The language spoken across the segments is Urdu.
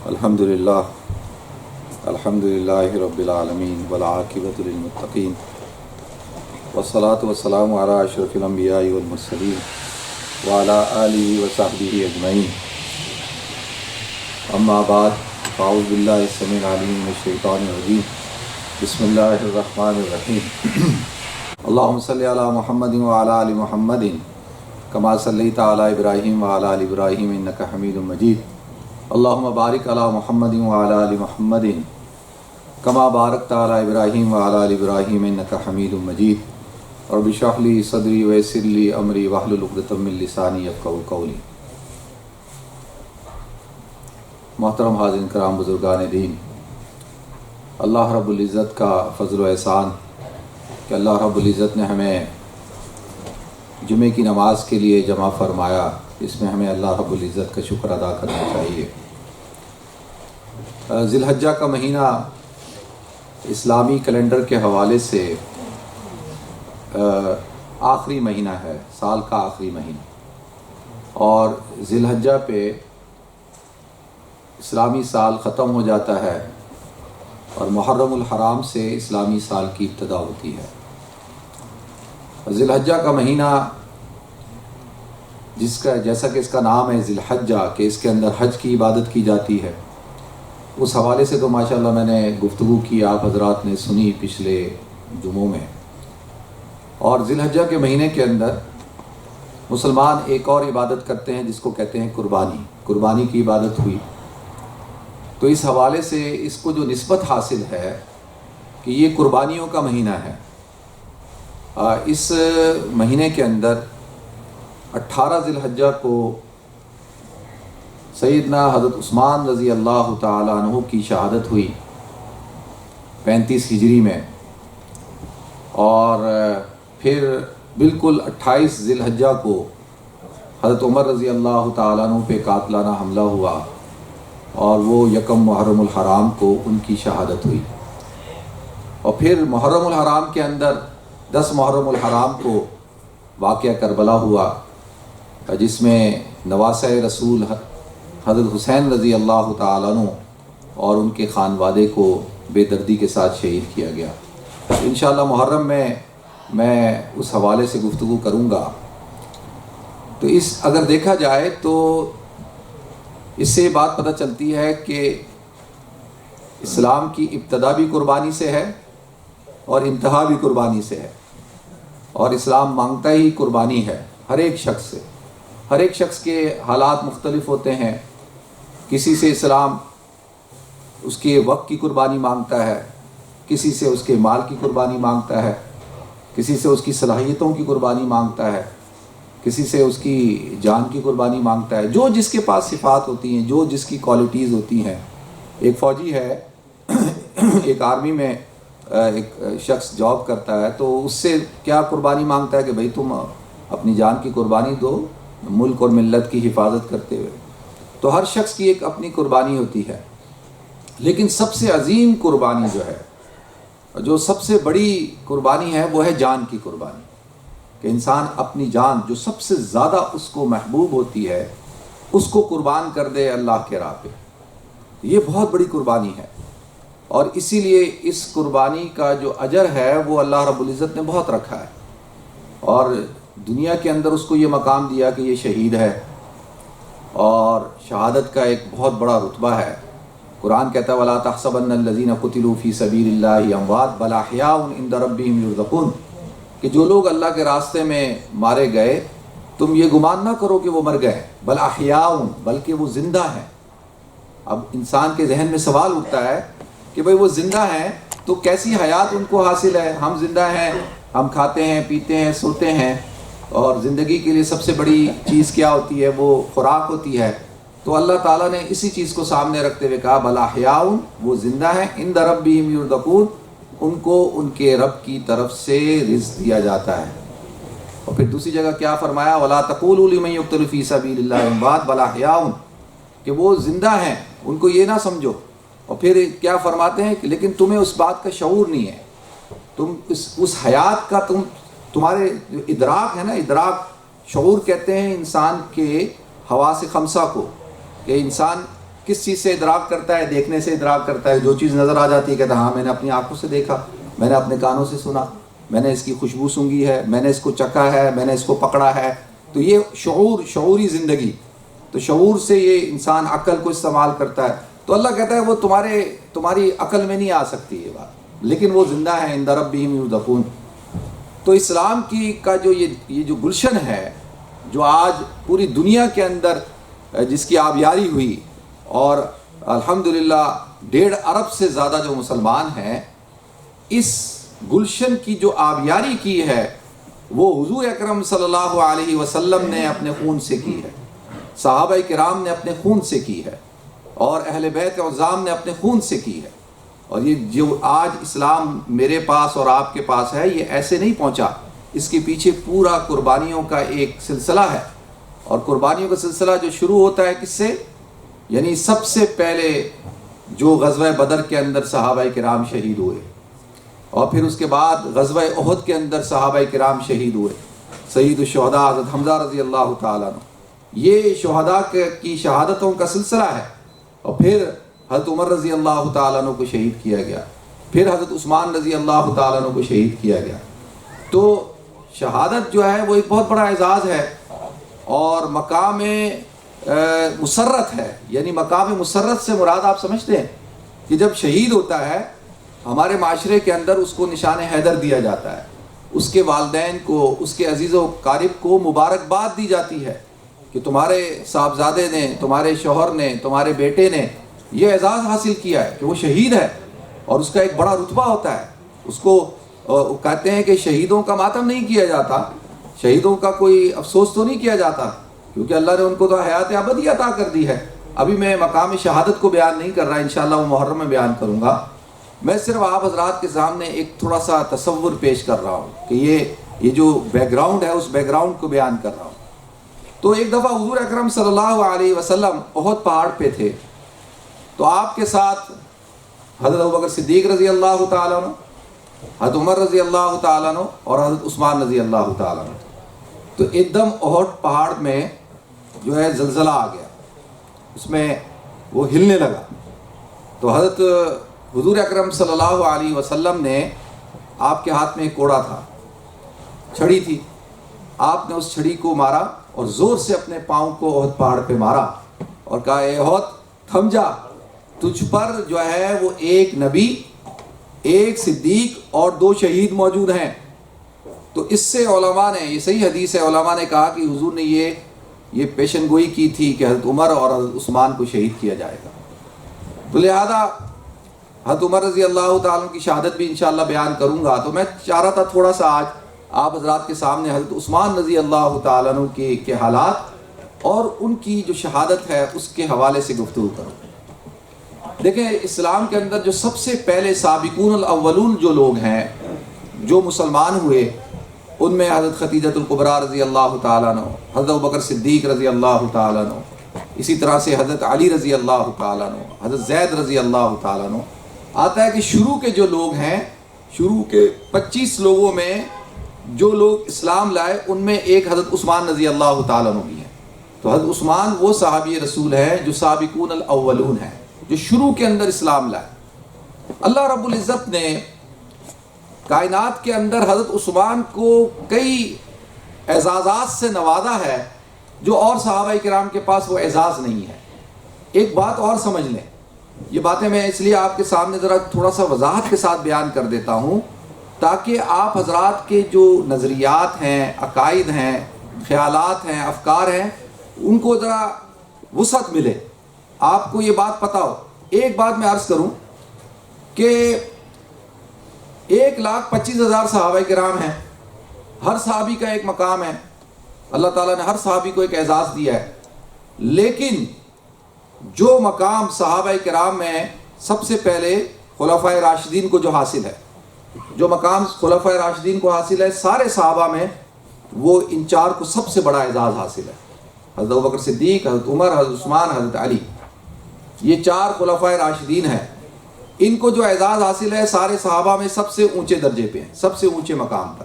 الحمدللہ رب العالمین والعاقبۃ للمتقین والصلاة والسلام علی اشرف الانبیاء والمرسلین وعلی آلہ وصحبہ اجمعین، اما بعد، اعوذ باللہ السمیع العلیم من الشیطان الرجیم، بسم اللہ الرحمن الرحیم۔ اللہم صلی علی محمد وعلی آل محمد کما صلیت علی ابراہیم وعلی آل ابراہیم انک حمید مجید۔ اللہم بارک علی محمد وعلی آل محمد کما بارکت علی ابراہیم وعلی آل ابراہیم انک حمید مجید۔ رب اشرح لی صدری ویسر لی امری واحلل عقدۃ من لسانی یفقہوا قولی۔ محترم حاضرین کرام، بزرگان دین، اللہ رب العزت کا فضل و احسان کہ اللہ رب العزت نے ہمیں جمعے کی نماز کے لیے جمع فرمایا، اس میں ہمیں اللہ رب العزت کا شکر ادا کرنا چاہیے۔ ذی الحجہ کا مہینہ اسلامی کیلنڈر کے حوالے سے آخری مہینہ ہے، سال کا آخری مہینہ، اور ذی الحجہ پہ اسلامی سال ختم ہو جاتا ہے اور محرم الحرام سے اسلامی سال کی ابتدا ہوتی ہے۔ ذی الحجہ کا مہینہ جیسا کہ اس کا نام ہے ذی الحجہ، کہ اس کے اندر حج کی عبادت کی جاتی ہے، اس حوالے سے تو ماشاءاللہ میں نے گفتگو کی، آپ حضرات نے سنی پچھلے جمعوں میں۔ اور ذی الحجہ کے مہینے کے اندر مسلمان ایک اور عبادت کرتے ہیں جس کو کہتے ہیں قربانی کی عبادت ہوئی۔ تو اس حوالے سے اس کو جو نسبت حاصل ہے کہ یہ قربانیوں کا مہینہ ہے۔ اس مہینے کے اندر 18 ذی الحجہ کو سیدنا حضرت عثمان رضی اللہ تعالیٰ عنہ کی شہادت ہوئی 35 ہجری میں، اور پھر بالکل 28 ذی الحجہ کو حضرت عمر رضی اللہ تعالیٰ عنہ پہ قاتلانہ حملہ ہوا، اور وہ یکم محرم الحرام کو ان کی شہادت ہوئی۔ اور پھر محرم الحرام کے اندر 10 محرم الحرام کو واقعہ کربلا ہوا، جس میں نواسۂ رسول حضرت حسین رضی اللہ تعالیٰ عنہ اور ان کے خانوادے کو بے دردی کے ساتھ شہید کیا گیا۔ انشاءاللہ محرم میں اس حوالے سے گفتگو کروں گا۔ تو اگر دیکھا جائے تو اس سے بات پتہ چلتی ہے کہ اسلام کی ابتدا بھی قربانی سے ہے اور انتہا بھی قربانی سے ہے، اور اسلام مانگتا ہی قربانی ہے ہر ایک شخص سے۔ ہر ایک شخص کے حالات مختلف ہوتے ہیں، کسی سے اسلام اس کے وقت کی قربانی مانگتا ہے، کسی سے اس کے مال کی قربانی مانگتا ہے، کسی سے اس کی صلاحیتوں کی قربانی مانگتا ہے، کسی سے اس کی جان کی قربانی مانگتا ہے، جو جس کے پاس صفات ہوتی ہیں، جو جس کی کوالٹیز ہوتی ہیں۔ ایک فوجی ہے، ایک آرمی میں ایک شخص جاب کرتا ہے، تو اس سے کیا قربانی مانگتا ہے کہ بھئی تم اپنی جان کی قربانی دو ملک اور ملت کی حفاظت کرتے ہوئے۔ تو ہر شخص کی ایک اپنی قربانی ہوتی ہے، لیکن سب سے عظیم قربانی جو ہے، جو سب سے بڑی قربانی ہے، وہ ہے جان کی قربانی، کہ انسان اپنی جان جو سب سے زیادہ اس کو محبوب ہوتی ہے اس کو قربان کر دے اللہ کے راہ پہ۔ یہ بہت بڑی قربانی ہے، اور اسی لیے اس قربانی کا جو اجر ہے وہ اللہ رب العزت نے بہت رکھا ہے، اور دنیا کے اندر اس کو یہ مقام دیا کہ یہ شہید ہے، اور شہادت کا ایک بہت بڑا رتبہ ہے۔ قرآن کہتا ہے وَلَا تَحْسَبَنَّ الَّذِينَ قُتِلُوا فِي سَبِيلِ اللَّهِ أَمْوَاتٌ بَلْ أَحْيَاءٌ عِندَ رَبِّهِمْ يُرْزَقُونَ، کہ جو لوگ اللہ کے راستے میں مارے گئے تم یہ گمان نہ کرو کہ وہ مر گئے، بل احیاء، بلکہ وہ زندہ ہیں۔ اب انسان کے ذہن میں سوال اٹھتا ہے کہ بھئی وہ زندہ ہیں تو کیسی حیات ان کو حاصل ہے؟ ہم زندہ ہیں، ہم کھاتے ہیں، پیتے ہیں، سوتے ہیں، اور زندگی کے لیے سب سے بڑی چیز کیا ہوتی ہے؟ وہ خوراک ہوتی ہے۔ تو اللہ تعالیٰ نے اسی چیز کو سامنے رکھتے ہوئے کہا بل احیاء، وہ زندہ ہیں، عند ربہم یرزقون، ان کو ان کے رب کی طرف سے رزق دیا جاتا ہے۔ اور پھر دوسری جگہ کیا فرمایا وَلَا تَقُولُوا لِمَن يُقْتَلُ فِي سَبِيلِ اللَّهِ أَمْوَاتٌ بَلْ أَحْيَاءٌ، کہ وہ زندہ ہیں، ان کو یہ نہ سمجھو۔ اور پھر کیا فرماتے ہیں کہ لیکن تمہیں اس بات کا شعور نہیں ہے، تم اس حیات کا تمہارے جو ادراک ہے نا، ادراک، شعور کہتے ہیں انسان کے حواس خمسہ کو، کہ انسان کس چیز سے ادراک کرتا ہے؟ دیکھنے سے ادراک کرتا ہے. جو چیز نظر آ جاتی ہے کہتا ہے ہاں میں نے اپنی آنکھوں سے دیکھا، میں نے اپنے کانوں سے سنا، میں نے اس کی خوشبو سونگھی ہے، میں نے اس کو چکھا ہے، میں نے اس کو پکڑا ہے. تو یہ شعوری زندگی، تو شعور سے یہ انسان عقل کو استعمال کرتا ہے. تو اللہ کہتا ہے وہ تمہاری عقل میں نہیں آ سکتی یہ بات، لیکن وہ زندہ ہے عند ربہم یرزقون. تو اسلام کا جو یہ جو گلشن ہے، جو آج پوری دنیا کے اندر جس کی آبیاری ہوئی، اور الحمدللہ 1.5 ارب سے زیادہ جو مسلمان ہیں، اس گلشن کی جو آبیاری کی ہے وہ حضور اکرم صلی اللہ علیہ وسلم نے اپنے خون سے کی ہے، صحابہ کرام نے اپنے خون سے کی ہے، اور اہل بیت عظام نے اپنے خون سے کی ہے. اور یہ جو آج اسلام میرے پاس اور آپ کے پاس ہے، یہ ایسے نہیں پہنچا. اس کے پیچھے پورا قربانیوں کا ایک سلسلہ ہے. اور قربانیوں کا سلسلہ جو شروع ہوتا ہے کس سے؟ یعنی سب سے پہلے جو غزوہ بدر کے اندر صحابہ کرام شہید ہوئے، اور پھر اس کے بعد غزوہ احد کے اندر صحابہ کرام شہید ہوئے. سید الشہداء حضرت حمزہ رضی اللہ تعالیٰ عنہ، یہ شہداء کی شہادتوں کا سلسلہ ہے. اور پھر حضرت عمر رضی اللہ تعالیٰ عنہ کو شہید کیا گیا، پھر حضرت عثمان رضی اللہ تعالیٰ عنہ کو شہید کیا گیا. تو شہادت جو ہے وہ ایک بہت بڑا اعزاز ہے، اور مقام مسرت ہے. یعنی مقام مسرت سے مراد آپ سمجھتے ہیں کہ جب شہید ہوتا ہے ہمارے معاشرے کے اندر اس کو نشان حیدر دیا جاتا ہے، اس کے والدین کو، اس کے عزیز و قارب کو مبارکباد دی جاتی ہے کہ تمہارے صاحبزادے نے، تمہارے شوہر نے، تمہارے بیٹے نے یہ اعزاز حاصل کیا ہے کہ وہ شہید ہے. اور اس کا ایک بڑا رتبہ ہوتا ہے. اس کو کہتے ہیں کہ شہیدوں کا ماتم نہیں کیا جاتا، شہیدوں کا کوئی افسوس تو نہیں کیا جاتا، کیونکہ اللہ نے ان کو تو حیات ابدی عطا کر دی ہے. ابھی میں مقام شہادت کو بیان نہیں کر رہا، انشاءاللہ وہ محرم میں بیان کروں گا. میں صرف آپ حضرات کے سامنے ایک تھوڑا سا تصور پیش کر رہا ہوں کہ یہ جو بیک گراؤنڈ ہے اس بیک گراؤنڈ کو بیان کر رہا ہوں. تو ایک دفعہ حضور اکرم صلی اللہ علیہ وسلم احد پہاڑ پہ تھے، تو آپ کے ساتھ حضرت ابوبکر صدیق رضی اللہ تعالیٰ عنہ، حضرت عمر رضی اللہ تعالیٰ عنہ، اور حضرت عثمان رضی اللہ تعالیٰ عنہ. تو ایک دم احد پہاڑ میں جو ہے زلزلہ آ گیا، اس میں وہ ہلنے لگا. تو حضرت حضور اکرم صلی اللہ علیہ وسلم نے، آپ کے ہاتھ میں ایک کوڑا تھا، چھڑی تھی، آپ نے اس چھڑی کو مارا اور زور سے اپنے پاؤں کو احد پہاڑ پہ مارا اور کہا اے احد تھم جا، تجھ پر جو ہے وہ ایک نبی، ایک صدیق اور 2 شہید موجود ہیں. تو اس سے علماء نے، یہ صحیح حدیث ہے، علماء نے کہا کہ حضور نے یہ پیشن گوئی کی تھی کہ حضرت عمر اور حضرت عثمان کو شہید کیا جائے گا. تو لہذا حضرت عمر رضی اللہ تعالیٰ کی شہادت بھی انشاءاللہ بیان کروں گا. تو میں چاہ رہا تھا تھوڑا سا آج آپ حضرات کے سامنے حضرت عثمان رضی اللہ تعالیٰ عنہ کے حالات اور ان کی جو شہادت ہے اس کے حوالے سے گفتگو کروں. دیکھیں اسلام کے اندر جو سب سے پہلے سابقون الاولون جو لوگ ہیں جو مسلمان ہوئے، ان میں حضرت خدیجۃ الکبریٰ رضی اللہ تعالیٰ عنہ، حضرت ابوبکر صدیق رضی اللہ تعالیٰ عنہ، اسی طرح سے حضرت علی رضی اللہ تعالیٰ عنہ، حضرت زید رضی اللہ تعالیٰ عنہ. آتا ہے کہ شروع کے جو لوگ ہیں، شروع کے 25 لوگوں میں جو لوگ اسلام لائے ان میں ایک حضرت عثمان رضی اللہ تعالیٰ عنہ بھی ہیں. تو حضرت عثمان وہ صحابی رسول ہیں جو سابقون الاولون ہیں، جو شروع کے اندر اسلام لائے. اللہ رب العزت نے کائنات کے اندر حضرت عثمان کو کئی اعزازات سے نوازا ہے جو اور صحابہ کرام کے پاس وہ اعزاز نہیں ہے. ایک بات اور سمجھ لیں، یہ باتیں میں اس لیے آپ کے سامنے ذرا تھوڑا سا وضاحت کے ساتھ بیان کر دیتا ہوں تاکہ آپ حضرات کے جو نظریات ہیں، عقائد ہیں، خیالات ہیں، افکار ہیں، ان کو ذرا وسعت ملے، آپ کو یہ بات پتہ ہو. ایک بات میں عرض کروں کہ 1,25,000 صحابہ کرام ہیں، ہر صحابی کا ایک مقام ہے، اللہ تعالیٰ نے ہر صحابی کو ایک اعزاز دیا ہے. لیکن جو مقام صحابہ کرام میں سب سے پہلے خلفائے راشدین کو جو حاصل ہے، جو مقام خلفائے راشدین کو حاصل ہے، سارے صحابہ میں وہ ان 4 کو سب سے بڑا اعزاز حاصل ہے. حضرت ابوبکر صدیق، حضرت عمر، حضرت عثمان، حضرت علی، یہ 4 خلفائے راشدین ہیں. ان کو جو اعزاز حاصل ہے سارے صحابہ میں سب سے اونچے درجے پہ ہیں، سب سے اونچے مقام پر.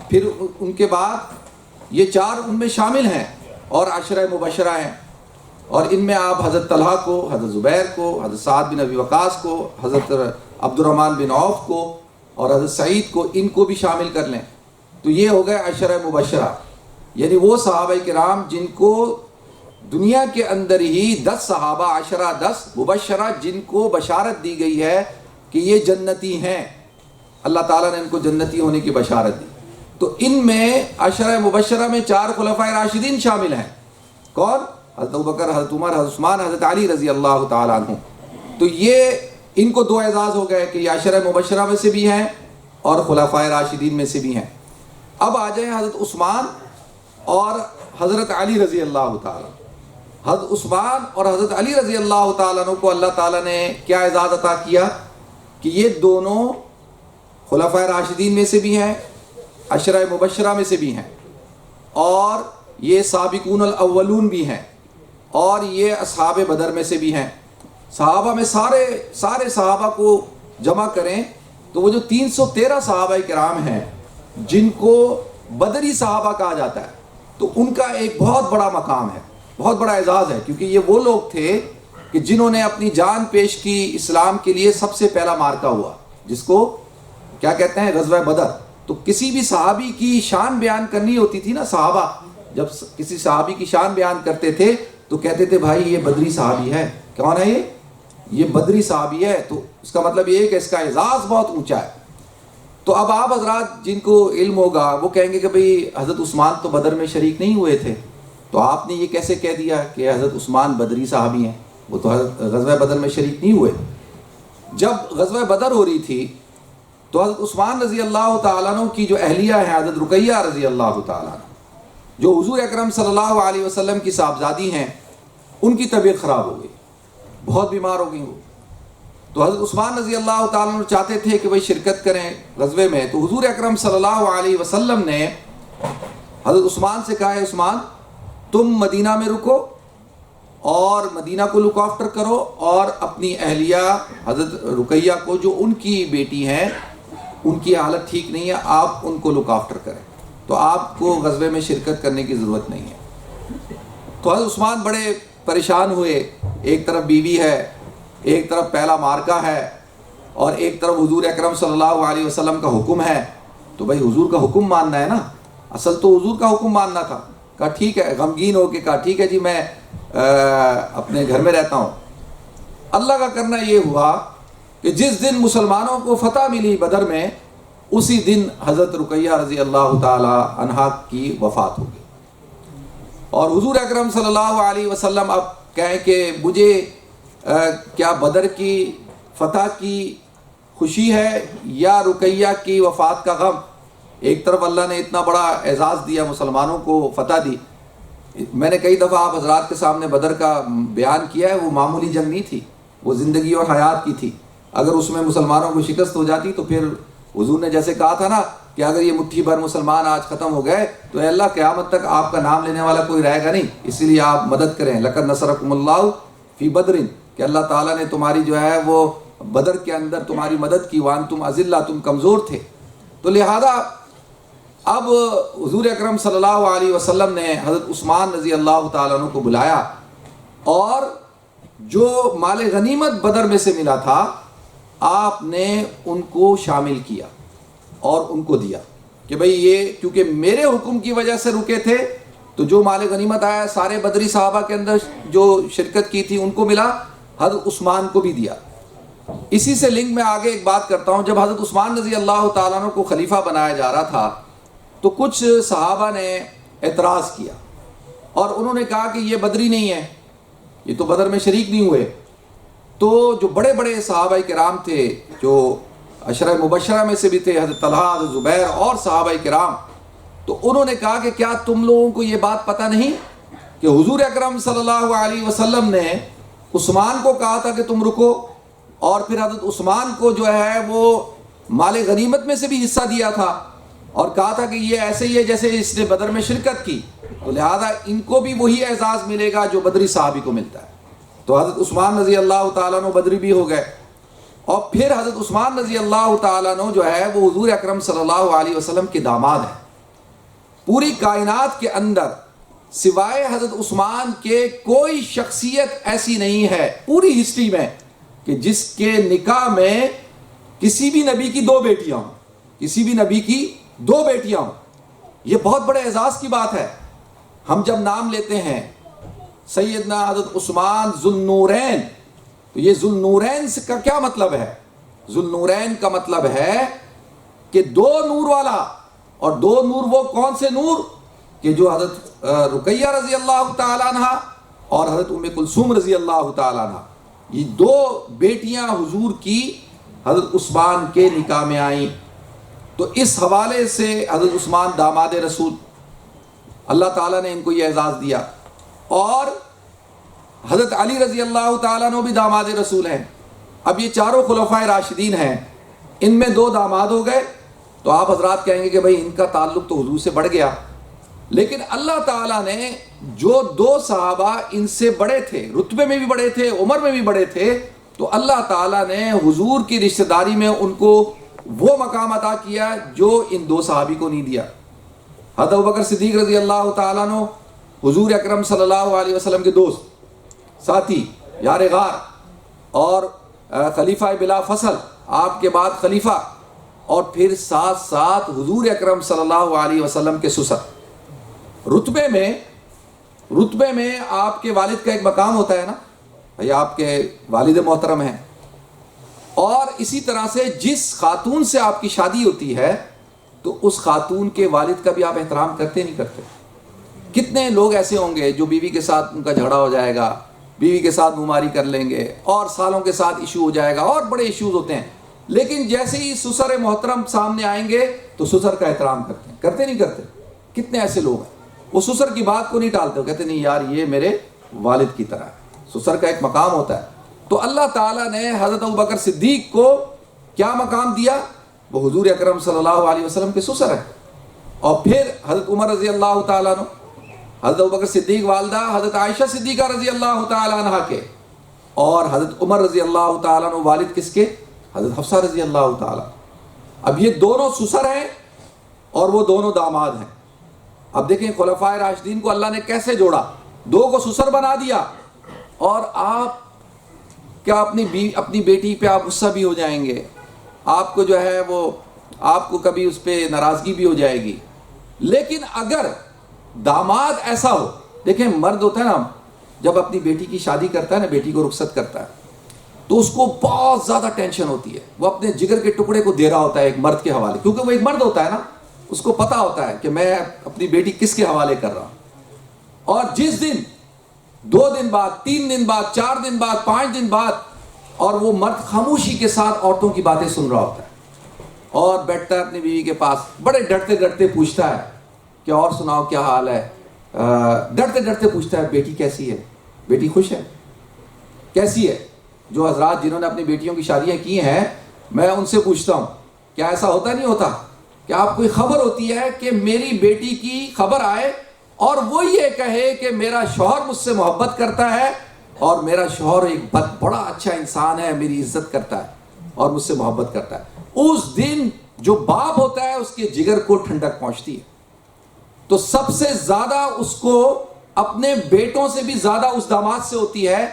پھر ان کے بعد یہ 4 ان میں شامل ہیں اور عشرہ مبشرہ ہیں. اور ان میں آپ حضرت طلحہ کو، حضرت زبیر کو، حضرت سعد بن ابی وقاص کو، حضرت عبد الرحمن بن عوف کو اور حضرت سعید کو، ان کو بھی شامل کر لیں تو یہ ہو گئے عشرہ مبشرہ، یعنی وہ صحابہ کرام جن کو دنیا کے اندر ہی 10 صحابہ، 10 مبشرہ، جن کو بشارت دی گئی ہے کہ یہ جنتی ہیں، اللہ تعالیٰ نے ان کو جنتی ہونے کی بشارت دی۔ تو ان میں عشرہ مبشرہ میں 4 خلفائے راشدین شامل ہیں۔ کون؟ حضرت ابوبکر، حضرت عمر، حضرت عثمان، حضرت علی رضی اللہ تعالیٰ عنہ۔ تو یہ ان کو 2 اعزاز ہو گئے کہ یہ عشرہ مبشرہ میں سے بھی ہیں اور خلفائے راشدین میں سے بھی ہیں۔ اب آ جائیں حضرت عثمان اور حضرت علی رضی اللہ تعالیٰ۔ حضرت عثمان اور حضرت علی رضی اللہ تعالیٰ عنہ کو اللہ تعالیٰ نے کیا اعزاز عطا کیا کہ یہ دونوں خلفائے راشدین میں سے بھی ہیں، عشرہ مبشرہ میں سے بھی ہیں، اور یہ سابقون الاولون بھی ہیں، اور یہ اصحاب بدر میں سے بھی ہیں۔ صحابہ میں سارے صحابہ کو جمع کریں تو وہ جو 313 صحابہ کرام ہیں جن کو بدری صحابہ کہا جاتا ہے، تو ان کا ایک بہت بڑا مقام ہے، بہت بڑا اعزاز ہے، کیونکہ یہ وہ لوگ تھے کہ جنہوں نے اپنی جان پیش کی اسلام کے لیے۔ سب سے پہلا مارکہ ہوا جس کو کیا کہتے ہیں؟ غزوہ بدر۔ تو کسی بھی صحابی کی شان بیان کرنی ہوتی تھی نا، صحابہ جب کسی صحابی کی شان بیان کرتے تھے تو کہتے تھے بھائی یہ بدری صحابی ہے۔ کون ہے یہ بدری صحابی ہے، تو اس کا مطلب یہ ہے کہ اس کا اعزاز بہت اونچا ہے۔ تو اب آپ حضرات جن کو علم ہوگا وہ کہیں گے کہ بھئی حضرت عثمان تو بدر میں شریک نہیں ہوئے تھے، تو آپ نے یہ کیسے کہہ دیا کہ حضرت عثمان بدری صحابی ہیں؟ وہ تو غزوہ بدر میں شریک نہیں ہوئے۔ جب غزوہ بدر ہو رہی تھی تو حضرت عثمان رضی اللہ تعالیٰ عنہ کی جو اہلیہ ہیں حضرت رقیہ رضی اللہ تعالیٰ عنہ، جو حضور اکرم صلی اللہ علیہ وسلم کی صاحبزادی ہیں، ان کی طبیعت خراب ہو گئی، بہت بیمار ہو گئی وہ۔ تو حضرت عثمان رضی اللہ تعالیٰ عنہ چاہتے تھے کہ وہ شرکت کریں غزوے میں، تو حضور اکرم صلی اللہ علیہ وسلم نے حضرت عثمان سے کہا ہے عثمان تم مدینہ میں رکو اور مدینہ کو لک آفٹر کرو، اور اپنی اہلیہ حضرت رقیہ کو جو ان کی بیٹی ہیں ان کی حالت ٹھیک نہیں ہے، آپ ان کو لک آفٹر کریں، تو آپ کو غزوے میں شرکت کرنے کی ضرورت نہیں ہے۔ تو حضرت عثمان بڑے پریشان ہوئے، ایک طرف بیوی ہے، ایک طرف پہلا مارکہ ہے، اور ایک طرف حضور اکرم صلی اللہ علیہ وسلم کا حکم ہے، تو بھائی حضور کا حکم ماننا ہے نا، اصل تو حضور کا حکم ماننا تھا۔ کہا ٹھیک ہے، غمگین ہو کے کہا ٹھیک ہے جی میں اپنے گھر میں رہتا ہوں۔ اللہ کا کرنا یہ ہوا کہ جس دن مسلمانوں کو فتح ملی بدر میں، اسی دن حضرت رقیہ رضی اللہ تعالی عنہا کی وفات ہو گئی۔ اور حضور اکرم صلی اللہ علیہ وسلم اب کہیں کہ مجھے کیا بدر کی فتح کی خوشی ہے یا رقیہ کی وفات کا غم؟ ایک طرف اللہ نے اتنا بڑا اعزاز دیا، مسلمانوں کو فتح دی۔ میں نے کئی دفعہ آپ حضرات کے سامنے بدر کا بیان کیا ہے، وہ معمولی جنگ نہیں تھی، وہ زندگی اور حیات کی تھی۔ اگر اس میں مسلمانوں کو شکست ہو جاتی تو پھر حضور نے جیسے کہا تھا نا کہ اگر یہ مٹھی بھر مسلمان آج ختم ہو گئے تو اے اللہ قیامت تک آپ کا نام لینے والا کوئی رہے گا نہیں، اسی لیے آپ مدد کریں۔ لقد نصرکم اللہ فی بدر، کہ اللہ تعالیٰ نے تمہاری جو ہے وہ بدر کے اندر تمہاری مدد کی، وانتم اذلہ، تم کمزور تھے۔ تو لہذا اب حضور اکرم صلی اللہ علیہ وسلم نے حضرت عثمان رضی اللہ تعالیٰ عنہ کو بلایا، اور جو مال غنیمت بدر میں سے ملا تھا آپ نے ان کو شامل کیا اور ان کو دیا کہ بھئی یہ کیونکہ میرے حکم کی وجہ سے رکے تھے، تو جو مال غنیمت آیا سارے بدری صحابہ کے اندر جو شرکت کی تھی ان کو ملا، حضرت عثمان کو بھی دیا۔ اسی سے لنک میں آگے ایک بات کرتا ہوں، جب حضرت عثمان رضی اللہ تعالیٰ عنہ کو خلیفہ بنایا جا رہا تھا تو کچھ صحابہ نے اعتراض کیا اور انہوں نے کہا کہ یہ بدری نہیں ہے، یہ تو بدر میں شریک نہیں ہوئے۔ تو جو بڑے بڑے صحابہ کرام تھے، جو عشرہ مبشرہ میں سے بھی تھے، حضرت طلحہ، حضرت زبیر اور صحابہ کرام، تو انہوں نے کہا کہ کیا تم لوگوں کو یہ بات پتہ نہیں کہ حضور اکرم صلی اللہ علیہ وسلم نے عثمان کو کہا تھا کہ تم رکو، اور پھر حضرت عثمان کو جو ہے وہ مال غنیمت میں سے بھی حصہ دیا تھا، اور کہا تھا کہ یہ ایسے ہی ہے جیسے اس نے بدر میں شرکت کی، تو لہذا ان کو بھی وہی اعزاز ملے گا جو بدری صحابی کو ملتا ہے۔ تو حضرت عثمان رضی اللہ تعالیٰ عنہ بدری بھی ہو گئے، اور پھر حضرت عثمان رضی اللہ تعالیٰ عنہ جو ہے وہ حضور اکرم صلی اللہ علیہ وسلم کے داماد ہیں۔ پوری کائنات کے اندر سوائے حضرت عثمان کے کوئی شخصیت ایسی نہیں ہے پوری ہسٹری میں کہ جس کے نکاح میں کسی بھی نبی کی 2 بیٹیاں ہوں، کسی بھی نبی کی 2 بیٹیاں ہوں۔ یہ بہت بڑے اعزاز کی بات ہے۔ ہم جب نام لیتے ہیں سیدنا حضرت عثمان ذوالنورین، تو یہ ذوالنورین کا کیا مطلب ہے؟ ذوالنورین کا مطلب ہے کہ 2 نور والا، اور 2 نور وہ کون سے نور کہ جو حضرت رقیہ رضی اللہ تعالیٰ عنہ اور حضرت ام کلثوم رضی اللہ تعالیٰ عنہ، یہ 2 بیٹیاں حضور کی حضرت عثمان کے نکاح میں آئیں۔ تو اس حوالے سے حضرت عثمان داماد رسول، اللہ تعالیٰ نے ان کو یہ اعزاز دیا، اور حضرت علی رضی اللہ تعالیٰ عنہ بھی داماد رسول ہیں۔ اب یہ چاروں خلفائے راشدین ہیں، ان میں 2 داماد ہو گئے، تو آپ حضرات کہیں گے کہ بھائی ان کا تعلق تو حضور سے بڑھ گیا، لیکن اللہ تعالیٰ نے جو 2 صحابہ ان سے بڑے تھے، رتبے میں بھی بڑے تھے، عمر میں بھی بڑے تھے، تو اللہ تعالیٰ نے حضور کی رشتہ داری میں ان کو وہ مقام عطا کیا جو ان 2 صحابی کو نہیں دیا۔ حضرت ابوبکر صدیق رضی اللہ تعالیٰ عنہ حضور اکرم صلی اللہ علیہ وسلم کے دوست، ساتھی، یار غار، اور خلیفہ بلا فصل، آپ کے بعد خلیفہ، اور پھر ساتھ ساتھ حضور اکرم صلی اللہ علیہ وسلم کے سسر۔ رتبے میں آپ کے والد کا ایک مقام ہوتا ہے نا، بھائی آپ کے والد محترم ہیں، اور اسی طرح سے جس خاتون سے آپ کی شادی ہوتی ہے تو اس خاتون کے والد کا بھی آپ احترام کرتے نہیں کرتے؟ کتنے لوگ ایسے ہوں گے جو بیوی کے ساتھ ان کا جھگڑا ہو جائے گا، بیوی کے ساتھ منماری کر لیں گے، اور سالوں کے ساتھ ایشو ہو جائے گا، اور بڑے ایشوز ہوتے ہیں، لیکن جیسے ہی سسر محترم سامنے آئیں گے تو سسر کا احترام کرتے ہیں، کرتے نہیں کرتے؟ کتنے ایسے لوگ ہیں وہ سسر کی بات کو نہیں ٹالتے، وہ کہتے نہیں یار یہ میرے والد کی طرح ہے۔ سسر کا ایک مقام ہوتا ہے۔ تو اللہ تعالیٰ نے حضرت ابوبکر صدیق کو کیا مقام دیا؟ وہ حضور اکرم صلی اللہ علیہ وسلم کے سسر ہیں۔ اور پھر حضرت عمر رضی اللہ تعالیٰ عنہ، حضرت ابوبکر صدیق والدہ حضرت عائشہ صدیقہ رضی اللہ تعالیٰ عنہ کے، اور حضرت عمر رضی اللہ تعالیٰ عنہ والد کس کے؟ حضرت حفصہ رضی اللہ تعالیٰ۔ اب یہ دونوں سسر ہیں اور وہ دونوں داماد ہیں۔ اب دیکھیں خلفائے راشدین کو اللہ نے کیسے جوڑا، 2 کو سسر بنا دیا، اور آپ کیا اپنی بیٹی پہ آپ غصہ بھی ہو جائیں گے، آپ کو جو ہے وہ آپ کو کبھی اس پہ ناراضگی بھی ہو جائے گی۔ لیکن اگر داماد ایسا ہو، دیکھیں مرد ہوتا ہے نا، جب اپنی بیٹی کی شادی کرتا ہے نا، بیٹی کو رخصت کرتا ہے، تو اس کو بہت زیادہ ٹینشن ہوتی ہے، وہ اپنے جگر کے ٹکڑے کو دے رہا ہوتا ہے ایک مرد کے حوالے، کیونکہ وہ ایک مرد ہوتا ہے نا، اس کو پتا ہوتا ہے کہ میں اپنی بیٹی کس کے حوالے کر رہا ہوں۔ اور جس دن 2 دن بعد، 3 دن بعد، 4 دن بعد، 5 دن بعد، اور وہ مرد خاموشی کے ساتھ عورتوں کی باتیں سن رہا ہوتا ہے اور بیٹھتا ہے اپنی بیوی کے پاس، بڑے ڈرتے ڈرتے پوچھتا ہے کہ اور سناؤ کیا حال ہے، ڈرتے ڈرتے پوچھتا ہے بیٹی کیسی ہے، بیٹی خوش ہے، کیسی ہے۔ جو حضرات جنہوں نے اپنی بیٹیوں کی شادیاں کی ہیں، میں ان سے پوچھتا ہوں کیا ایسا ہوتا نہیں ہوتا کہ آپ کوئی خبر ہوتی ہے کہ میری بیٹی کی خبر آئے اور وہ یہ کہے کہ میرا شوہر مجھ سے محبت کرتا ہے اور میرا شوہر ایک بڑا اچھا انسان ہے، میری عزت کرتا ہے اور مجھ سے محبت کرتا ہے، اس دن جو باپ ہوتا ہے اس کے جگر کو ٹھنڈک پہنچتی ہے۔ تو سب سے زیادہ اس کو اپنے بیٹوں سے بھی زیادہ اس داماد سے ہوتی ہے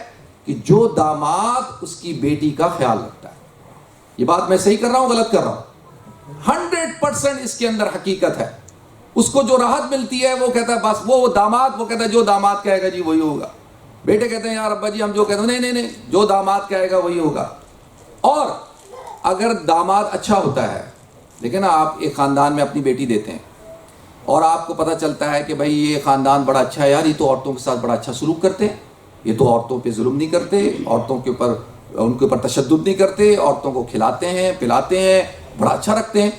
کہ جو داماد اس کی بیٹی کا خیال رکھتا ہے۔ یہ بات میں صحیح کر رہا ہوں غلط کر رہا ہوں؟ 100% اس کے اندر حقیقت ہے۔ اس کو جو راحت ملتی ہے وہ کہتا ہے بس وہ داماد، وہ کہتا ہے جو داماد کہے گا جی وہی ہوگا۔ بیٹے کہتے ہیں یار ابا جی ہم جو کہتے ہیں، نہیں جو داماد کہے گا وہی ہوگا۔ اور اگر داماد اچھا ہوتا ہے، دیکھیں نا آپ ایک خاندان میں اپنی بیٹی دیتے ہیں اور آپ کو پتہ چلتا ہے کہ بھائی یہ خاندان بڑا اچھا ہے یار، یہ تو عورتوں کے ساتھ بڑا اچھا سلوک کرتے ہیں، یہ تو عورتوں پہ ظلم نہیں کرتے، عورتوں کے اوپر ان کے اوپر تشدد نہیں کرتے، عورتوں کو کھلاتے ہیں پلاتے ہیں، بڑا اچھا رکھتے ہیں،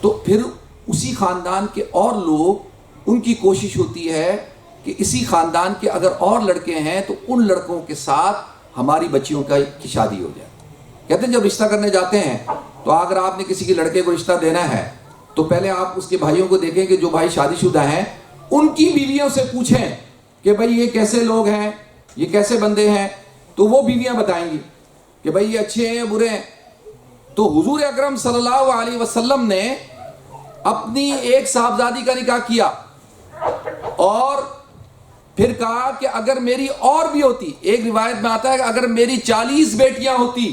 تو پھر اسی خاندان کے اور لوگ، ان کی کوشش ہوتی ہے کہ اسی خاندان کے اگر اور لڑکے ہیں تو ان لڑکوں کے ساتھ ہماری بچیوں کی شادی ہو جائے۔ کہتے ہیں جب رشتہ کرنے جاتے ہیں تو اگر آپ نے کسی کے لڑکے کو رشتہ دینا ہے تو پہلے آپ اس کے بھائیوں کو دیکھیں کہ جو بھائی شادی شدہ ہیں ان کی بیویوں سے پوچھیں کہ بھائی یہ کیسے لوگ ہیں، یہ کیسے بندے ہیں، تو وہ بیویاں بتائیں گی کہ بھائی یہ اچھے ہیں یا برے ہیں۔ تو حضور اکرم صلی اللہ علیہ وسلم نے اپنی ایک صاحبزادی کا نکاح کیا اور پھر کہا کہ اگر میری اور بھی ہوتی، ایک روایت میں آتا ہے کہ اگر میری 40 بیٹیاں ہوتی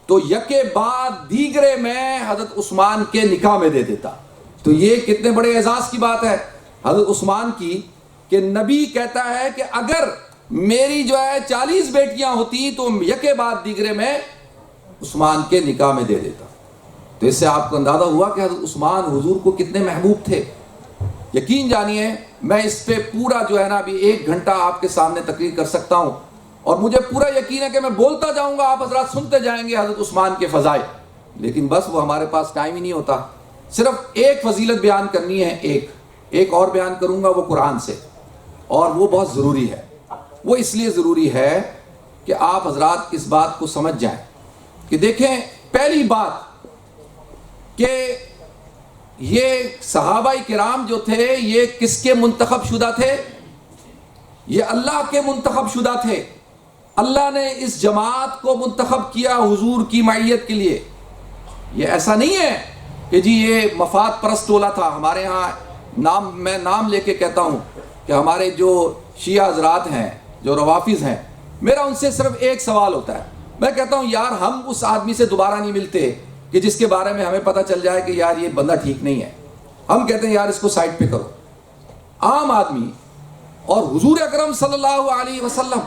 تو یکے بعد دیگرے میں حضرت عثمان کے نکاح میں دے دیتا۔ تو یہ کتنے بڑے اعزاز کی بات ہے حضرت عثمان کی، کہ نبی کہتا ہے کہ اگر میری جو ہے 40 بیٹیاں ہوتی تو یکے بعد دیگرے میں عثمان کے نکاح میں دے دیتا۔ تو اس سے آپ کو اندازہ ہوا کہ حضرت عثمان حضور کو کتنے محبوب تھے۔ یقین جانیے میں اس پہ پورا جو ہے نا ابھی 1 گھنٹہ آپ کے سامنے تقریر کر سکتا ہوں، اور مجھے پورا یقین ہے کہ میں بولتا جاؤں گا، آپ حضرات سنتے جائیں گے حضرت عثمان کے فضائل، لیکن بس وہ ہمارے پاس ٹائم ہی نہیں ہوتا۔ صرف ایک فضیلت بیان کرنی ہے، ایک اور بیان کروں گا وہ قرآن سے، اور وہ بہت ضروری ہے۔ وہ اس لیے ضروری ہے کہ آپ حضرات اس بات کو سمجھ جائیں کہ دیکھیں، پہلی بات کہ یہ صحابہ کرام جو تھے یہ کس کے منتخب شدہ تھے؟ یہ اللہ کے منتخب شدہ تھے۔ اللہ نے اس جماعت کو منتخب کیا حضور کی معیت کے لیے۔ یہ ایسا نہیں ہے کہ جی یہ مفاد پرست ٹولہ تھا۔ ہمارے ہاں میں نام لے کے کہتا ہوں کہ ہمارے جو شیعہ حضرات ہیں، جو روافظ ہیں، میرا ان سے صرف ایک سوال ہوتا ہے، میں کہتا ہوں یار ہم اس آدمی سے دوبارہ نہیں ملتے کہ جس کے بارے میں ہمیں پتہ چل جائے کہ یار یہ بندہ ٹھیک نہیں ہے۔ ہم کہتے ہیں یار اس کو سائڈ پہ کرو۔ عام آدمی اور حضور اکرم صلی اللہ علیہ وسلم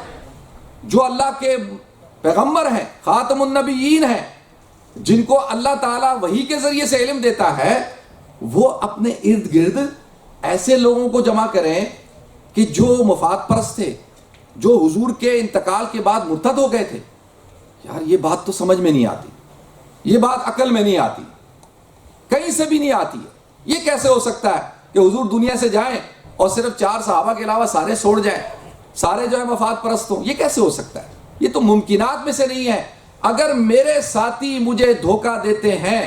جو اللہ کے پیغمبر ہیں، خاتم النبیین ہیں، جن کو اللہ تعالیٰ وحی کے ذریعے سے علم دیتا ہے، وہ اپنے ارد گرد ایسے لوگوں کو جمع کریں کہ جو مفاد پرست تھے، جو حضور کے انتقال کے بعد مرتد ہو گئے تھے۔ یار یہ بات تو سمجھ میں نہیں آتی، یہ بات عقل میں نہیں آتی، کہیں سے بھی نہیں آتی ہے۔ یہ کیسے ہو سکتا ہے کہ حضور دنیا سے جائیں اور صرف 4 صحابہ کے علاوہ سارے چھوڑ جائیں، سارے جو ہے مفاد پرست ہوں؟ یہ کیسے ہو سکتا ہے؟ یہ تو ممکنات میں سے نہیں ہے۔ اگر میرے ساتھی مجھے دھوکہ دیتے ہیں،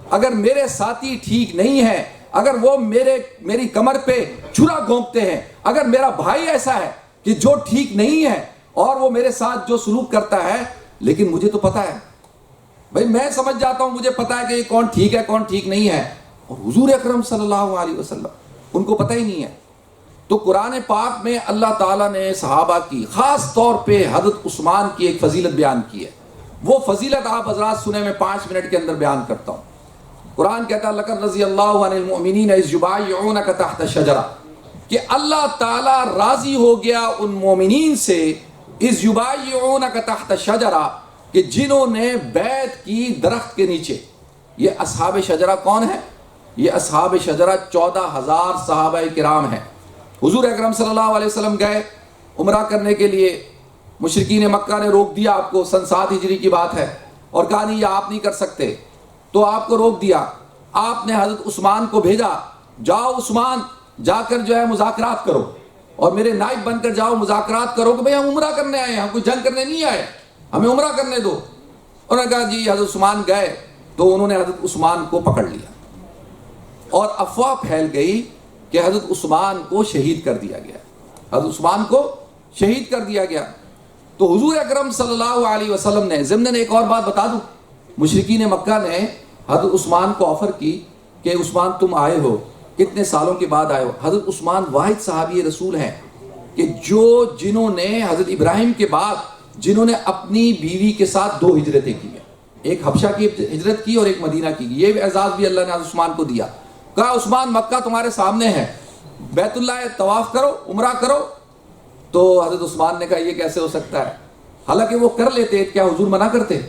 اگر میرے ساتھی ٹھیک نہیں ہے، اگر وہ میری کمر پہ چھرا گھونپتے ہیں، اگر میرا بھائی ایسا ہے کہ جو ٹھیک نہیں ہے اور وہ میرے ساتھ جو سلوک کرتا ہے، لیکن مجھے تو پتا ہے بھائی، میں سمجھ جاتا ہوں، مجھے پتا ہے کہ یہ کون ٹھیک ہے کون ٹھیک نہیں ہے، اور حضور اکرم صلی اللہ علیہ وسلم ان کو پتہ ہی نہیں ہے۔ تو قرآن پاک میں اللہ تعالیٰ نے صحابہ کی، خاص طور پہ حضرت عثمان کی ایک فضیلت بیان کی ہے۔ وہ فضیلت آپ حضرات سنیں، میں 5 منٹ کے اندر بیان کرتا ہوں۔ قرآن کہتا ہے لَقَدْ رَضِيَ اللَّهُ عَنِ الْمُؤْمِنِينَ إِذْ يُبَايِعُونَكَ تَحْتَ الشَّجَرَةِ، کہ اللہ تعالیٰ راضی ہو گیا ان مومنین سے، اِذْ يُبَايِعُونَكَ تَحْتَ الشَّجَرَةِ، کہ جنہوں نے بیعت کی درخت کے نیچے۔ یہ اصحاب شجرہ کون ہیں؟ یہ اصحاب شجرہ 14,000 صحابہ کرام ہیں۔ حضور اکرم صلی اللہ علیہ وسلم گئے عمرہ کرنے کے لیے، مشرکین مکہ نے روک دیا آپ کو، سن 7 ہجری کی بات ہے، اور کہا نہیں یہ آپ نہیں کر سکتے، تو آپ کو روک دیا۔ آپ نے حضرت عثمان کو بھیجا، جاؤ عثمان جا کر جو ہے مذاکرات کرو، اور میرے نائب بن کر جاؤ مذاکرات کرو کہ بھئی ہم عمرہ کرنے آئے ہیں، ہم کوئی جنگ کرنے نہیں آئے، ہمیں عمرہ کرنے دو۔ انہوں نے کہا جی حضرت عثمان گئے، تو انہوں نے حضرت عثمان کو پکڑ لیا، اور افواہ پھیل گئی کہ حضرت عثمان کو شہید کر دیا گیا، حضرت عثمان کو شہید کر دیا گیا۔ تو حضور اکرم صلی اللہ علیہ وسلم نے، ضمن ایک اور بات بتا دوں، مشرکین مکہ نے حضرت عثمان کو آفر کی کہ عثمان تم آئے ہو، کتنے سالوں کے بعد آئے ہو۔ حضرت عثمان واحد صحابی رسول ہیں کہ جنہوں نے حضرت ابراہیم کے بعد جنہوں نے اپنی بیوی کے ساتھ 2 ہجرتیں کی ہیں، ایک حبشہ کی ہجرت کی اور ایک مدینہ کی۔ یہ اعزاز بھی اللہ نے حضرت عثمان کو دیا، کہا عثمان مکہ تمہارے سامنے ہے، بیت اللہ طواف کرو، عمرہ کرو۔ تو حضرت عثمان نے کہا یہ کیسے ہو سکتا ہے، حالانکہ وہ کر لیتے، کیا حضور منع کرتے؟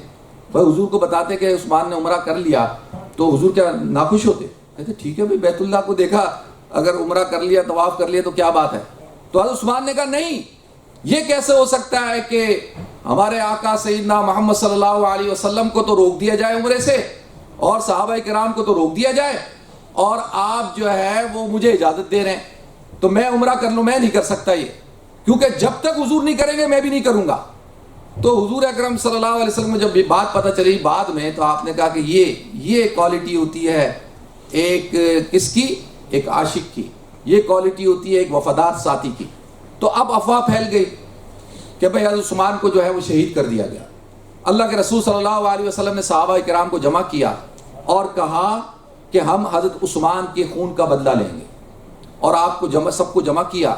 بھائی حضور کو بتاتے کہ عثمان نے عمرہ کر لیا تو حضور کیا ناخوش ہوتے؟ کہتے ٹھیک ہے بھائی، بیت اللہ کو دیکھا، اگر عمرہ کر لیا طواف کر لیا تو کیا بات ہے۔ تو حضرت عثمان نے کہا نہیں، یہ کیسے ہو سکتا ہے کہ ہمارے آقا سیدنا محمد صلی اللہ علیہ وسلم کو تو روک دیا جائے عمرے سے، اور صحابہ کرام کو تو روک دیا جائے، اور آپ جو ہے وہ مجھے اجازت دے رہے ہیں، تو میں عمرہ کر لوں؟ میں نہیں کر سکتا یہ، کیونکہ جب تک حضور نہیں کریں گے میں بھی نہیں کروں گا۔ تو حضور اکرم صلی اللہ علیہ وسلم کو جب یہ بات پتہ چلی بعد میں، تو آپ نے کہا کہ یہ کوالٹی ہوتی ہے ایک کس کی؟ ایک عاشق کی، یہ کوالٹی ہوتی ہے ایک وفادار ساتھی کی۔ تو اب افواہ پھیل گئی کہ بھئی حضرت عثمان کو جو ہے وہ شہید کر دیا گیا۔ اللہ کے رسول صلی اللہ علیہ وسلم نے صحابہ کرام کو جمع کیا اور کہا کہ ہم حضرت عثمان کے خون کا بدلہ لیں گے، اور آپ کو سب کو جمع کیا،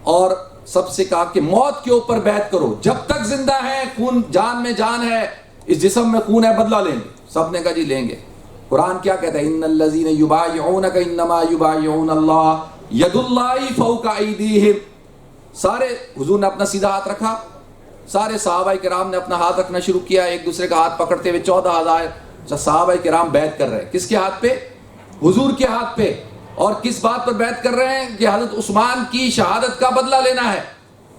اور سب سے کہا کہ موت کے اوپر بیعت کرو، جب تک زندہ ہے، خون جان میں جان ہے، اس جسم میں خون ہے، بدلہ لیں گے۔ سب نے کہا جی لیں گے۔ قرآن کیا کہتا ہے؟ ان الذین یبایعونک انما یبایعون اللہ ید اللہ فوق ایدیہم۔ سارے حضور نے اپنا سیدھا ہاتھ رکھا، سارے صحابہ کرام نے اپنا ہاتھ رکھنا شروع کیا، ایک دوسرے کا ہاتھ پکڑتے ہوئے 14,000 صحابہ کرام بیعت کر رہے ہیں۔ کس کے ہاتھ پہ؟ حضور کے ہاتھ پہ۔ اور کس بات پر بیعت کر رہے ہیں؟ کہ حضرت عثمان کی شہادت کا بدلہ لینا ہے۔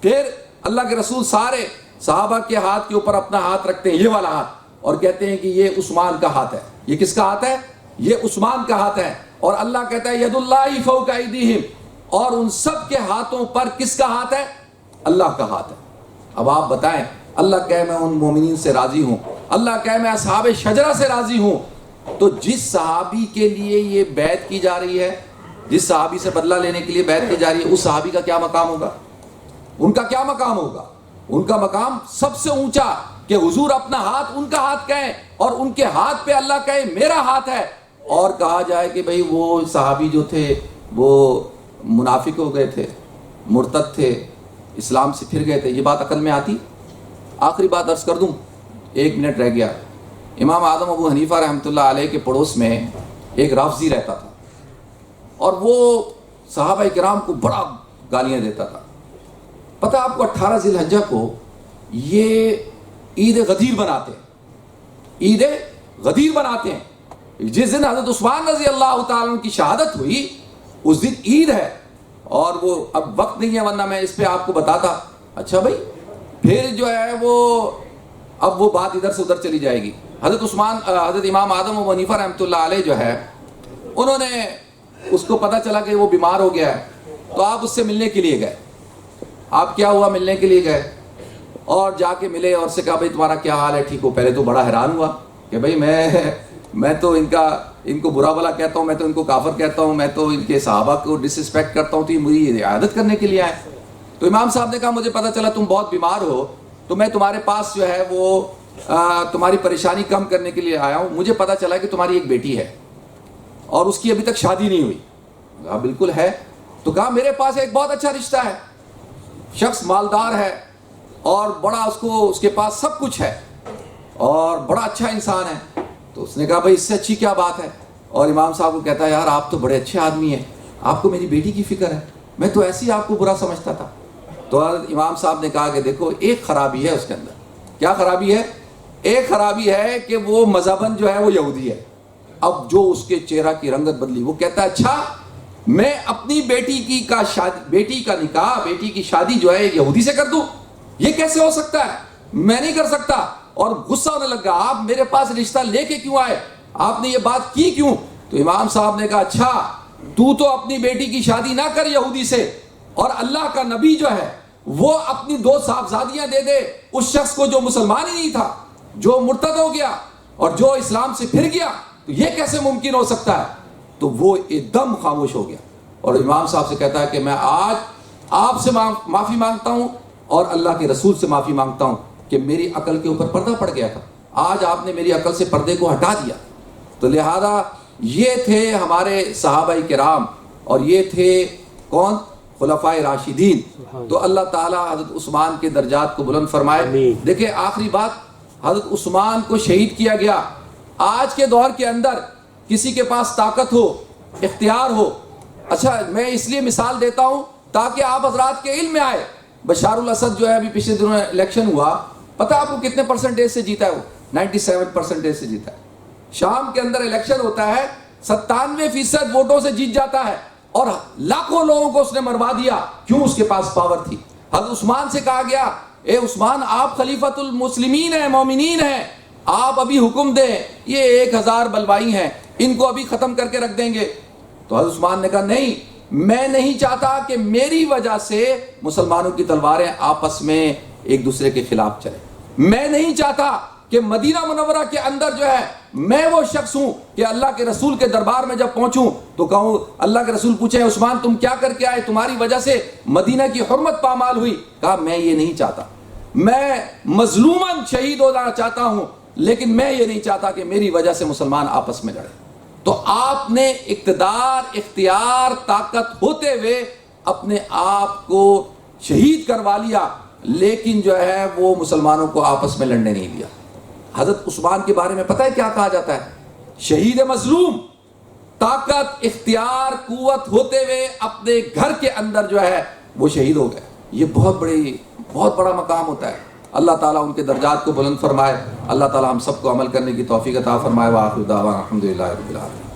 پھر اللہ کے رسول سارے صحابہ کے ہاتھ کے اوپر اپنا ہاتھ رکھتے ہیں، یہ والا ہاتھ، اور کہتے ہیں کہ یہ عثمان کا ہاتھ ہے۔ یہ کس کا ہاتھ ہے؟ یہ عثمان کا ہاتھ ہے۔ اور اللہ کہتا ہے ید اللہ فوق ایدیہم، اور ان سب کے ہاتھوں پر کس کا ہاتھ ہے؟ اللہ کا ہاتھ ہے۔ اب آپ بتائیں، اللہ کہے میں ان مومنین سے راضی ہوں، اللہ کہے میں اصحاب شجرہ سے راضی ہوں، تو جس صحابی کے لیے یہ بیعت کی جا رہی ہے، جس صحابی سے بدلہ لینے کے لیے بیعت کی جا رہی ہے، اس صحابی کا کیا مقام ہوگا؟ ان کا کیا مقام ہوگا؟ ان کا مقام سب سے اونچا، کہ حضور اپنا ہاتھ ان کا ہاتھ کہیں، اور ان کے ہاتھ پہ اللہ کہے میرا ہاتھ ہے، اور کہا جائے کہ بھئی وہ صحابی جو تھے وہ منافق ہو گئے تھے، مرتد تھے، اسلام سے پھر گئے تھے۔ یہ بات عقل میں آتی؟ آخری بات عرض کر دوں، 1 منٹ رہ گیا۔ امام اعظم ابو حنیفہ رحمۃ اللہ علیہ کے پڑوس میں ایک رافضی رہتا تھا، اور وہ صحابہ کرام کو بڑا گالیاں دیتا تھا۔ پتہ آپ کو 18 ذی الحجہ کو یہ عید غدیر بناتے ہیں، عید غدیر بناتے ہیں۔ جس دن حضرت عثمان رضی اللہ تعالیٰ عنہ کی شہادت ہوئی، اس دن عید ہے، اور وہ اب وقت نہیں ہے ورنہ میں اس پہ آپ کو بتاتا۔ اچھا بھائی، پھر جو ہے وہ اب وہ بات ادھر سے ادھر چلی جائے گی۔ حضرت امام اعظم ابو حنیفہ رحمۃ اللہ علیہ جو ہے، انہوں نے اس کو پتہ چلا کہ وہ بیمار ہو گیا ہے، تو آپ اس سے ملنے کے لیے گئے۔ آپ کیا ہوا؟ ملنے کے لیے گئے، اور جا کے ملے اور سے کہا بھائی تمہارا کیا حال ہے؟ ٹھیک ہو؟ پہلے تو بڑا حیران ہوا کہ بھائی میں تو ان کو برا بلا کہتا ہوں، میں تو ان کو کافر کہتا ہوں، میں تو ان کے صحابہ کو ڈس رسپیکٹ کرتا ہوں، تو یہ مجھے عیادت کرنے کے لیے آئے۔ تو امام صاحب نے کہا مجھے پتہ چلا تم بہت بیمار ہو، تو میں تمہارے پاس جو ہے وہ تمہاری پریشانی کم کرنے کے لیے آیا ہوں۔ مجھے پتہ چلا کہ تمہاری ایک بیٹی ہے اور اس کی ابھی تک شادی نہیں ہوئی۔ کہا بالکل ہے۔ تو کہا میرے پاس ایک بہت اچھا رشتہ ہے، شخص مالدار ہے، اور بڑا اس کے پاس سب کچھ ہے، اور بڑا اچھا انسان ہے۔ تو اس نے کہا بھائی اس سے اچھی کیا بات ہے؟ اور امام صاحب کو کہتا ہے یار آپ تو بڑے اچھے آدمی ہیں، آپ کو میری بیٹی کی فکر ہے، میں تو ایسے ہی آپ کو برا سمجھتا تھا۔ تو امام صاحب نے کہا کہ دیکھو ایک خرابی ہے اس کے اندر۔ کیا خرابی ہے؟ ایک خرابی ہے کہ وہ مذہباً جو ہے وہ یہودی ہے۔ اب جو اس کے چہرہ کی رنگت بدلی، وہ کہتا ہے اچھا میں اپنی بیٹی کا نکاح، بیٹی کی شادی جو ہے ایک یہودی سے کر دوں؟ یہ کیسے ہو سکتا ہے؟ میں نہیں کر سکتا۔ اور غصہ ہونے لگا، آپ میرے پاس رشتہ لے کے کیوں آئے؟ آپ نے یہ بات کی کیوں؟ تو امام صاحب نے کہا اچھا تو اپنی بیٹی کی شادی نہ کر یہودی سے، اور اللہ کا نبی جو ہے وہ اپنی 2 صاحبزادیاں دے دے اس شخص کو جو مسلمان ہی نہیں تھا، جو مرتد ہو گیا اور جو اسلام سے پھر گیا، تو یہ کیسے ممکن ہو سکتا ہے؟ تو وہ ایک دم خاموش ہو گیا، اور امام صاحب سے کہتا ہے کہ میں آج آپ سے معافی مانگتا ہوں اور اللہ کے رسول سے معافی مانگتا ہوں کہ میری عقل کے اوپر پردہ پڑ گیا تھا، آج آپ نے میری عقل سے پردے کو ہٹا دیا۔ تو لہذا یہ تھے ہمارے صحابہ کرام، اور یہ تھے کون؟ خلفائے راشدین۔ تو اللہ تعالیٰ حضرت عثمان کے درجات کو بلند فرمائے۔ دیکھیں آخری بات، حضرت عثمان کو شہید کیا گیا۔ آج کے دور کے اندر کسی کے پاس طاقت ہو، اختیار ہو، اچھا میں اس لیے مثال دیتا ہوں تاکہ آپ حضرات کے علم میں آئے۔ بشار الاسد جو ہے ابھی پچھلے دنوں الیکشن ہوا، پتہ آپ کو کتنے پرسنٹیج سے جیتا ہے؟ وہ 97% سے جیتا ہے۔ شام کے اندر الیکشن ہوتا ہے، 97% ووٹوں سے جیت جاتا ہے، اور لاکھوں لوگوں کو اس نے مروا دیا۔ کیوں؟ اس کے پاس پاور تھی۔ حضرت عثمان سے کہا گیا اے عثمان آپ خلیفۃ المسلمین ہیں، مومنین ہیں، آپ ابھی حکم دیں، یہ 1000 بلوائی ہیں، ان کو ابھی ختم کر کے رکھ دیں گے۔ تو حضرت عثمان نے کہا نہیں، میں نہیں چاہتا کہ میری وجہ سے مسلمانوں کی تلواریں آپس میں ایک دوسرے کے خلاف چلیں۔ میں نہیں چاہتا کہ مدینہ منورہ کے اندر جو ہے میں وہ شخص ہوں کہ اللہ کے رسول کے دربار میں جب پہنچوں تو کہوں، اللہ کے رسول پوچھیں عثمان تم کیا کر کے آئے، تمہاری وجہ سے مدینہ کی حرمت پامال ہوئی۔ کہا میں یہ نہیں چاہتا، میں مظلوماً شہید ہو جانا چاہتا ہوں، لیکن میں یہ نہیں چاہتا کہ میری وجہ سے مسلمان آپس میں لڑیں۔ تو آپ نے اقتدار، اختیار، طاقت ہوتے ہوئے اپنے آپ کو شہید کروا لیا، لیکن جو ہے وہ مسلمانوں کو آپس میں لڑنے نہیں دیا۔ حضرت عثمان کے بارے میں پتہ ہے کیا کہا جاتا ہے؟ شہید مظلوم، طاقت، اختیار، قوت ہوتے ہوئے اپنے گھر کے اندر جو ہے وہ شہید ہو گئے۔ یہ بہت بڑا مقام ہوتا ہے۔ اللہ تعالیٰ ان کے درجات کو بلند فرمائے، اللہ تعالیٰ ہم سب کو عمل کرنے کی توفیق عطا فرمائے۔ وآخر دعوانا الحمدللہ رب العالمین۔